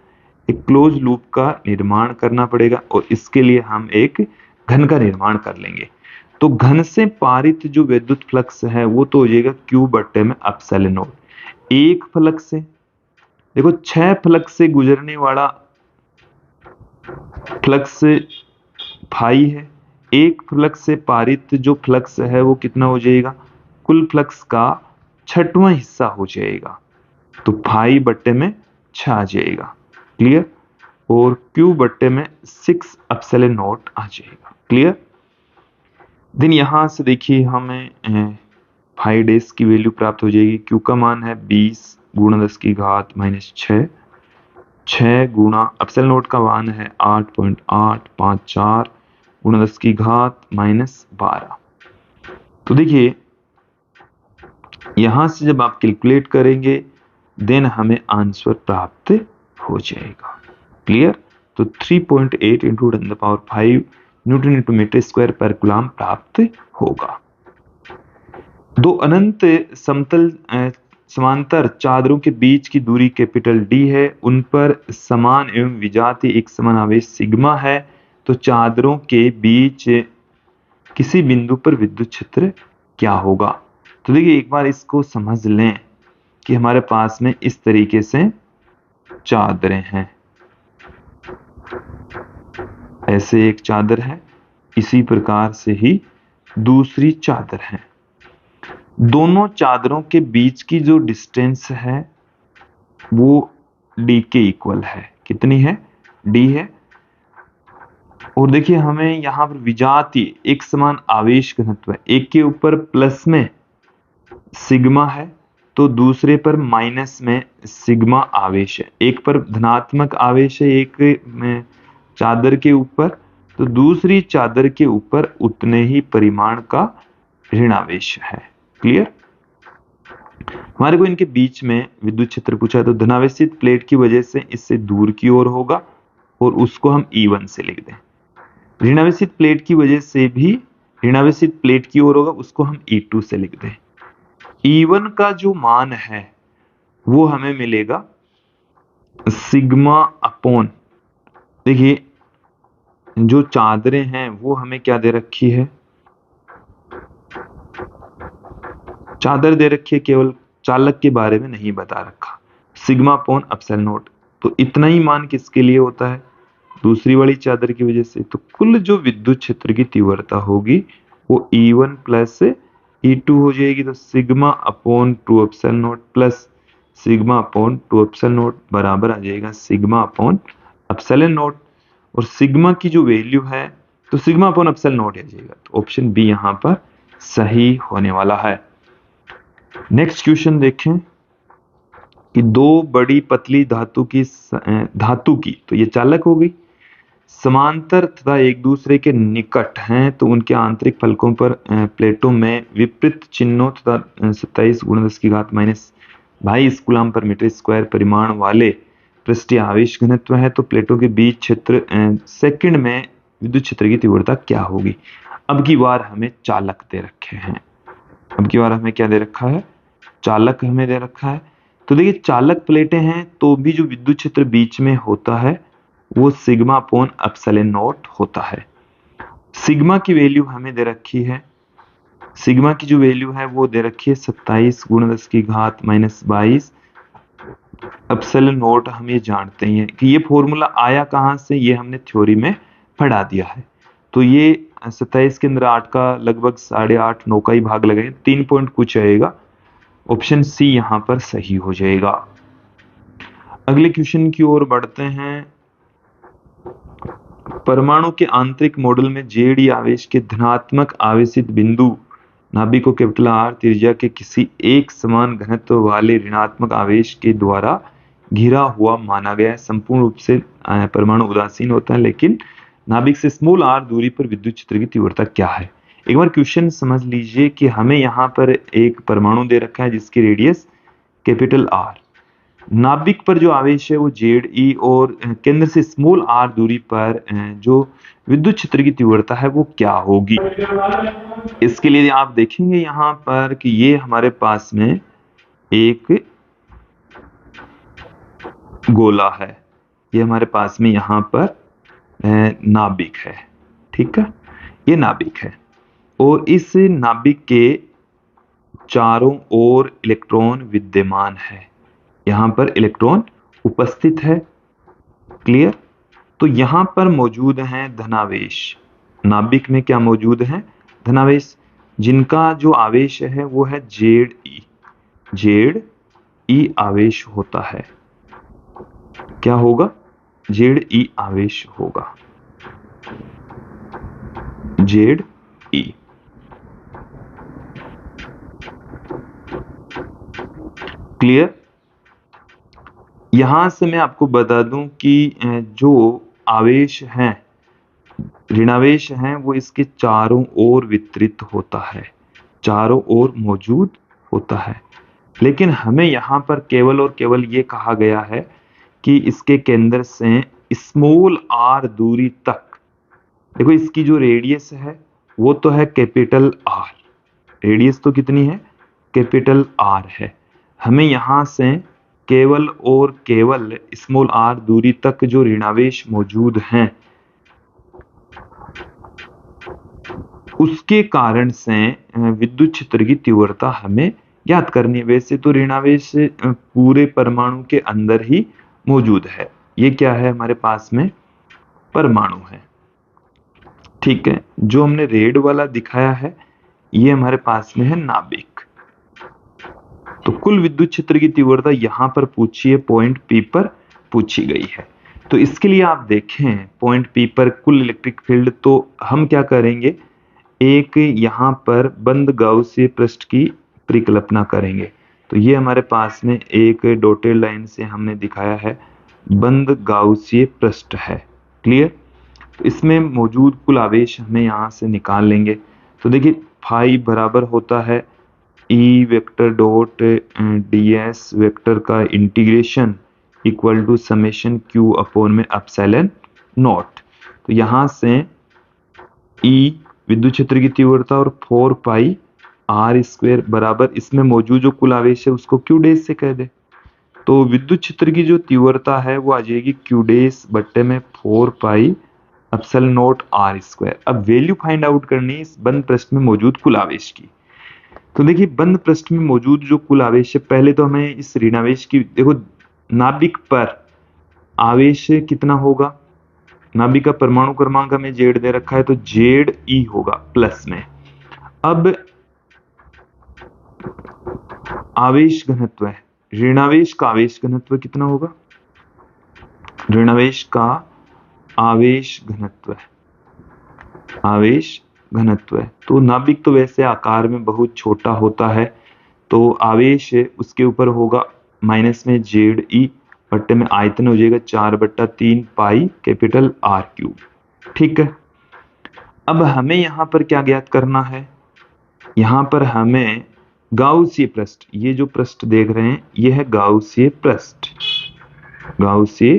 एक क्लोज लूप का निर्माण करना पड़ेगा और इसके लिए हम एक घन का निर्माण कर लेंगे। तो घन से पारित जो विद्युत फ्लक्स है वो तो हो जाएगा Q बट्टे में एप्सिलॉन नॉट। एक फलक से देखो 6 फलक से गुजरने वाला फ्लक्स फाई है, एक फ्लक्स से पारित जो फ्लक्स है वो कितना हो जाएगा, कुल फ्लक्स का छठवां हिस्सा हो जाएगा, तो 5 बट्टे में 6 आ जाएगा। क्लियर? और Q बट्टे में 6 एप्सिलॉन नॉट आ जाएगा। क्लियर? देन यहां से देखिए हमें 5 डेज की वैल्यू प्राप्त हो जाएगी। Q का मान है 20 गुणा 10 की घात माइनस 6, 6 गुणा एप्सिलॉन नॉट का मान है 8.854 गुणा 10 की घात माइनस 12। तो देखिए यहां से जब आप कैलकुलेट करेंगे देन हमें आंसर प्राप्त हो जाएगा। क्लियर? तो 3.8 into 10⁵ newton into metre square पर कूलम प्राप्त होगा। दो अनंत समतल समांतर चादरों के बीच की दूरी कैपिटल D है, उन पर समान एवं विजातीय एक समान आवेश सिग्मा है, तो चादरों के बीच किसी बिंदु पर विद्युत क्षेत्र क्या होगा? तो देखिए एक बार इसको समझ लें कि हमारे पास में इस तरीके से चादरें हैं, ऐसे एक चादर है, इसी प्रकार से ही दूसरी चादर है। दोनों चादरों के बीच की जो डिस्टेंस है वो D के इक्वल है। कितनी है? D है। और देखिए हमें यहां पर विजातीय एक समान आवेश घनत्व है, एक के ऊपर प्लस में सिग्मा है तो दूसरे पर माइनस में सिग्मा आवेश है। एक पर धनात्मक आवेश है एक में चादर के ऊपर, तो दूसरी चादर के ऊपर उतने ही परिमाण का ऋण आवेश है। क्लियर? हमारे को इनके बीच में विद्युत क्षेत्र पूछा है, तो धनावेशित प्लेट की वजह से इससे दूर की ओर होगा और उसको हम E1 से लिख दें। ऋणावेशित प्लेट की वजह से भी ऋणावेशित प्लेट की ओर होगा, उसको हम E2 से लिख दें। E1 का जो मान है वो हमें मिलेगा सिग्मा अपॉन, देखिए जो चादरें हैं वो हमें क्या दे रखी है? चादर दे रखी है, केवल चालक के बारे में नहीं बता रखा। सिग्मा अपॉन एप्सिलॉन नॉट, तो इतना ही मान किसके लिए होता है? दूसरी वाली चादर की वजह से। तो कुल जो विद्युत क्षेत्र की तीव्रता होगी वो E1 प्लस E2 हो जाएगी। तो sigma upon 2 epsilon not plus sigma upon 2 epsilon not बराबर आ जाएगा सिग्मा अपॉन एप्सिलॉन नॉट। और सिग्मा की जो वैल्यू है तो सिग्मा अपॉन एप्सिलॉन नॉट आ जाएगा। तो ऑप्शन बी यहां पर सही होने वाला है। नेक्स्ट क्वेश्चन देखें कि दो बड़ी पतली धातु की तो ये चालक होगी, समांतर तथा एक दूसरे के निकट हैं, तो उनके आंतरिक फलकों पर प्लेटों में विपरीत चिन्हों तथा 27 गुणा 10 की घात माइनस 22 कूलम पर मीटर स्क्वायर परिमाण वाले पृष्ठीय आवेश घनत्व है, तो प्लेटों के बीच क्षेत्र सेकंड में विद्युत क्षेत्र की तीव्रता क्या होगी? अब की बार हमें चालक दे रखे हैं। अब की बार हमें क्या दे रखा है? चालक हमें दे रखा है। तो देखिए चालक प्लेटें हैं तो भी जो विद्युत क्षेत्र बीच में होता है वो सिग्मा अपॉन एप्सिलॉन नॉट होता है। सिग्मा की वैल्यू हमें दे रखी है, सिग्मा की जो वैल्यू है वो दे रखी है 27 गुणा 10 की घात माइनस 22 एप्सिलॉन नॉट। हम ये जानते हैं कि ये फॉर्मूला आया कहां से, ये हमने थ्योरी में पढ़ा दिया है। तो ये 27 के अंदर 8 का लगभग 8.5 9 का ही भाग लगाएंगे, 3 पॉइंट कुछ आएगा। ऑप्शन सी यहां पर सही हो जाएगा। अगले क्वेश्चन की ओर बढ़ते हैं। परमाणु के आंतरिक मॉडल में जेडी आवेश के धनात्मक आवेशित बिंदु नाभिक को कैपिटल R त्रिज्या के किसी एक समान घनत्व वाले ऋणात्मक आवेश के द्वारा घिरा हुआ माना गया है। संपूर्ण रूप से परमाणु उदासीन होता है, लेकिन नाभिक से स्मॉल r दूरी पर विद्युत क्षेत्र की तीव्रता क्या है? एक बार क्वेश्चन समझ लीजिए कि हमें यहाँ पर एक परमाणु दे रखा है जिसकी रेडियस कैपिटल R, नाभिक पर जो आवेश है वो Ze और केंद्र से स्मॉल r दूरी पर जो विद्युत क्षेत्र की तीव्रता है वो क्या होगी? इसके लिए आप देखेंगे यहाँ पर कि ये हमारे पास में एक गोला है, ये हमारे पास में यहाँ पर नाभिक है। ठीक है, ये नाभिक है और इस नाभिक के चारों ओर इलेक्ट्रॉन विद्यमान है, यहाँ पर इलेक्ट्रॉन उपस्थित है। क्लियर? तो यहाँ पर मौजूद है धनावेश, नाभिक में क्या मौजूद है? धनावेश, जिनका जो आवेश है वो है Ze। जेड ई आवेश होता है। क्या होगा? जेड ई आवेश होगा, जेड ई। क्लियर? यहां से मैं आपको बता दूं कि जो आवेश हैं, ऋणावेश हैं, वो इसके चारों ओर वितरित होता है, चारों ओर मौजूद होता है। लेकिन हमें यहाँ पर केवल और केवल ये कहा गया है कि इसके केंद्र से स्मॉल आर दूरी तक, देखो इसकी जो रेडियस है वो तो है कैपिटल आर, रेडियस तो कितनी है? कैपिटल आर है। हमें यहाँ से केवल और केवल स्मॉल आर दूरी तक जो ऋणावेश मौजूद हैं उसके कारण से विद्युत क्षेत्र की तीव्रता हमें ज्ञात करनी है। वैसे तो ऋणावेश पूरे परमाणु के अंदर ही मौजूद है। ये क्या है हमारे पास में? परमाणु है। ठीक है, जो हमने रेड वाला दिखाया है ये हमारे पास में है नाभिक। तो कुल विद्युत क्षेत्र की तीव्रता यहां पर पूछी है, पॉइंट पी पर पूछी गई है। तो इसके लिए आप देखें पॉइंट पी पर कुल इलेक्ट्रिक फील्ड, तो हम क्या करेंगे, एक यहाँ पर बंद गाउसीय पृष्ठ की परिकल्पना करेंगे। तो ये हमारे पास में एक डॉटेड लाइन से हमने दिखाया है बंद गाउसीय पृष्ठ है। क्लियर? तो इसमें मौजूद कुल आवेश हमें यहाँ से निकाल लेंगे। तो देखिए फाई बराबर होता है E vector dot D S vector का integration equal to summation Q upon में एप्सिलॉन नॉट। तो यहाँ से ई विद्युत क्षेत्र की तीव्रता और 4 पाई आर स्क्वायर बराबर इसमें मौजूद जो कुल आवेश है उसको क्यू डेश से कह दे। तो विद्युत क्षेत्र की जो तीव्रता है वो आ जाएगी क्यू डेश बट्टे में 4 pi epsilon naught R square. अब वैल्यू फाइंड आउट करनी है इस बंद पृष्ठ में मौजूद कुल आवेश की। तो देखिए बंद पृष्ठ में मौजूद जो कुल आवेश है, पहले तो हमें इस ऋणावेश की, देखो नाभिक पर आवेश कितना होगा, नाभिक का परमाणु क्रमांक हमें जेड दे रखा है तो जेड ई होगा प्लस में। अब आवेश घनत्व है, ऋणावेश का आवेश घनत्व कितना होगा? ऋणावेश का आवेश घनत्व है, आवेश घनत्व है। तो नाभिक तो वैसे आकार में बहुत छोटा होता है, तो आवेश उसके ऊपर होगा माइनस में जेड ई बट्टे में आयतन हो जाएगा 4/3 पाई कैपिटल आर क्यूब। ठीक है, अब हमें यहां पर क्या ज्ञात करना है? यहां पर हमें गाउसीय पृष्ठ, ये जो पृष्ठ देख रहे हैं ये है गाउसीय पृष्ठ, गाउसीय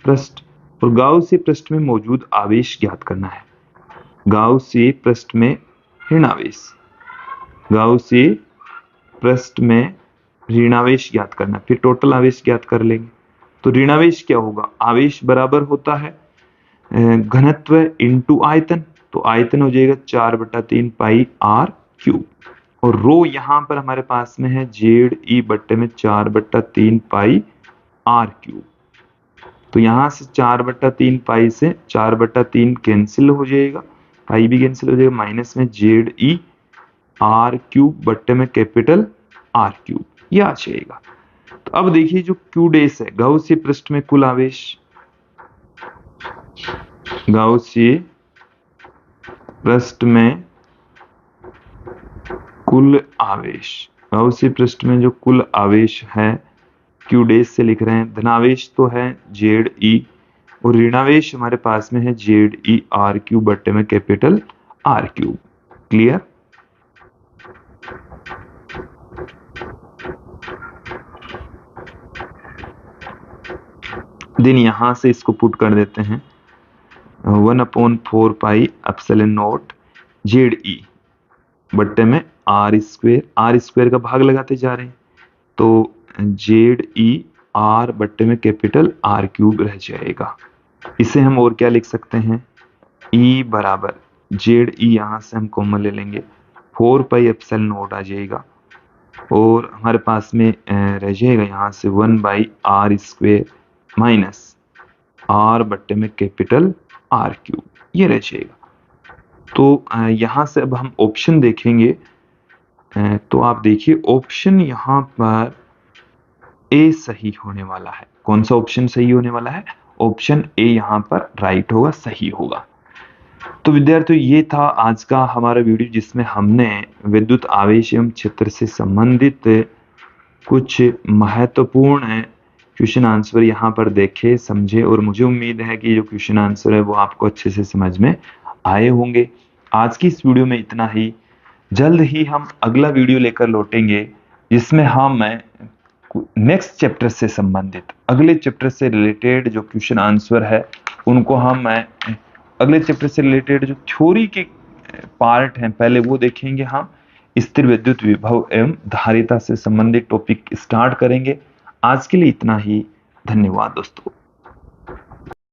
पृष्ठ। और गाउसीय पृष्ठ में मौजूद आवेश ज्ञात करना है। गाउसीय पृष्ठ में ऋणावेश, गाउसीय पृष्ठ में ऋणावेश ज्ञात करना, फिर टोटल आवेश ज्ञात कर लेंगे। तो ऋणावेश क्या होगा? आवेश बराबर होता है घनत्व इंटू आयतन, तो आयतन हो जाएगा 4/3 पाई आर क्यूब। और रो यहां पर हमारे पास में है जेड ई बट्टे में 4/3 पाई आर क्यूब। तो यहां से 4/3 पाई से 4/3 कैंसिल हो जाएगा, पाई भी कैंसिल हो जाएगा, माइनस में जेड ई आर क्यूब बट्टे में कैपिटल आर क्यूब, ये आ जाएगा। तो अब देखिए जो क्यू डेस है, गाउसीय पृष्ठ में कुल आवेश, गाउसीय पृष्ठ में कुल आवेश, गाउसीय पृष्ठ में जो कुल आवेश है क्यू डेस से लिख रहे हैं। धनावेश तो है जेड ई और ऋणावेश हमारे पास में है जेड ई आर क्यूब बट्टे में capital R cube. Clear? Then यहां से इसको पुट कर देते हैं 1/4 pi epsilon naught Z E बट्टे में आर स्क्वायर का भाग लगाते जा रहे हैं, तो जेड ई आर बट्टे में कैपिटल आर क्यूब रह जाएगा। इसे हम और क्या लिख सकते हैं? ई बराबर जेड ई, यहां से हम कॉमन ले लेंगे, 4 पाई एप्सिलॉन नॉट आ जाएगा और हमारे पास में रह जाएगा यहाँ से 1/r स्क्वायर माइनस आर बट्टे में कैपिटल आर क्यूब, ये रह जाएगा। तो यहाँ से अब हम ऑप्शन देखेंगे तो आप देखिए ऑप्शन यहाँ पर ए सही होने वाला है। कौन सा ऑप्शन सही होने वाला है? ऑप्शन ए यहाँ पर राइट होगा, सही होगा। तो विद्यार्थियों ये था आज का हमारा वीडियो जिसमें हमने विद्युत आवेश एवं क्षेत्र से संबंधित कुछ महत्वपूर्ण क्वेश्चन आंसर यहाँ पर देखे, समझे और मुझे उम्मीद है कि जो क्वेश्चन आंसर है वो आपको अच्छे से समझ में आए होंगे। आज की इस वीडियो में इतना ही। जल्द ही हम अगला वीडियो लेकर लौटेंगे जिसमें हम नेक्स्ट चैप्टर से संबंधित अगले चैप्टर से रिलेटेड जो क्वेश्चन आंसर है उनको हम अगले चैप्टर से रिलेटेड जो थ्योरी के पार्ट हैं पहले वो देखेंगे। हम स्थिर विद्युत विभव एवं धारिता से संबंधित टॉपिक स्टार्ट करेंगे। आज के लिए इतना ही। धन्यवाद दोस्तों।